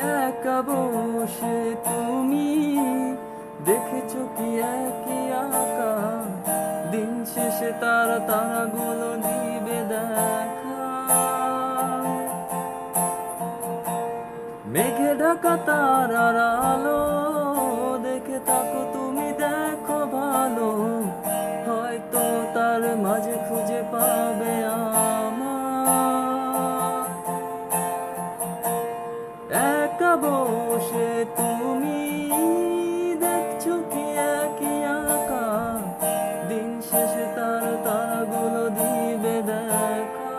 একা বসে তুমি দেখেছো কি একই আঁকা, দিন শেষে তারাগুলো দিবে দেখা। মেঘে ঢাকা তারার আলো দেখে থাকো তুমি, দেখো ভালো, হয়তো তার মাঝে খুঁজে পাবে আমার। একা বসে তুমি দেখছো কি একই আঁকা, দিন শেষে তারাগুলো দিবে দেখা।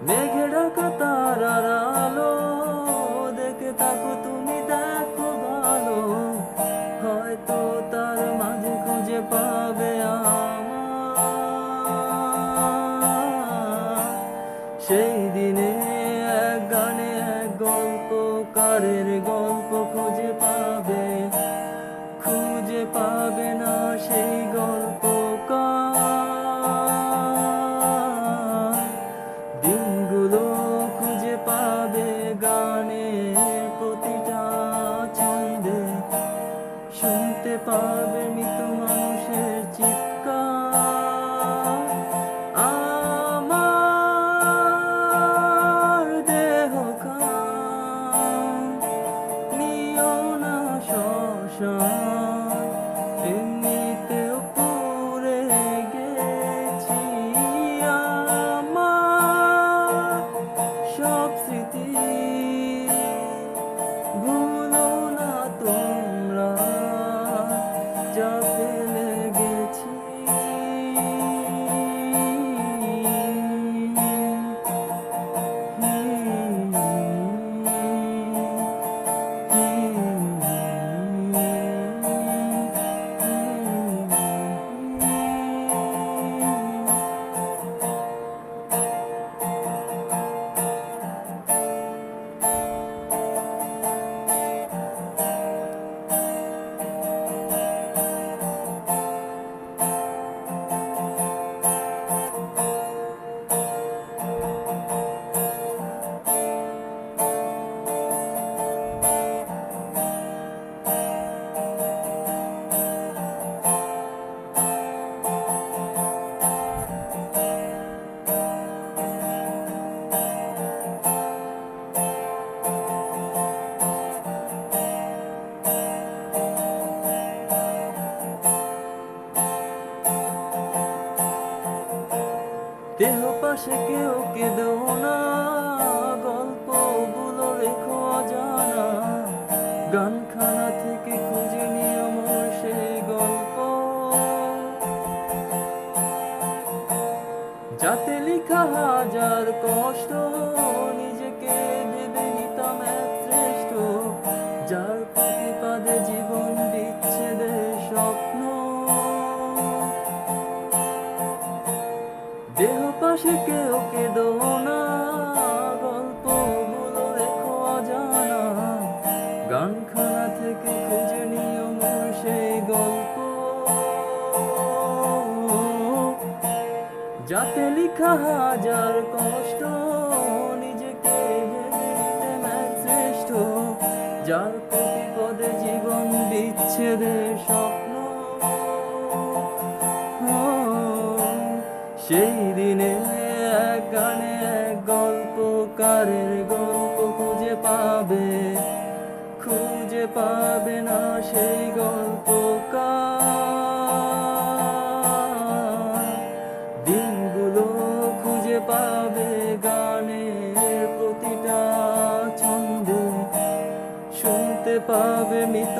মেঘে ঢাকা তারার আলো দেখে থাকো তুমি, দেখো ভালো, হয়তো তার মাঝে খুঁজে পাবে আমার। সেই দিনে এক গানে এক গল্পকারের গল্প খুঁজে পাবে, খুঁজে পাবে না সেই গল্পকার। দিনগুলো খুঁজে পাবে গানের প্রতিটা ছন্দে, শুনতে পাবে মৃত মানুষের চিৎকার। আমার দেহ খান নিও না শ্মশান, এমনিতেও পুড়ে গেছি আমার সব স্মৃতি। ভুলো না তোমরা যা ফেলে গেছি। দেহ পাশে কেউ কেঁদো না, গল্পগুলো রেখো অজানা, গানখানা থেকে খুঁজে নিও মোর সেই গল্প, যাতে লিখা হাজার কষ্ট নিজেকে ভেবে নিতাম এক শ্রেষ্ঠ, যার প্রতিপাদে জীবন বিচ্ছেদের স্বপ্ন। দেহ পাশে কেউ কেঁদো না, গল্পগুলো রেখো অজানা, গানখানা থেকে খুঁজে নিও মোর সেই গল্প, যাতে লিখা হাজার কষ্ট নিজেকে ভেবে নিতাম এক শ্রেষ্ঠ, যার প্রতিপদে জীবন বিচ্ছেদের স্বপ্ন। সেই দিনে এক গানে এক গল্পকারের গল্প খুঁজে পাবে, খুঁজে পাবে না সেই গল্পকার। দিনগুলো খুঁজে পাবে গানের প্রতিটা ছন্দে, শুনতে পাবে মৃত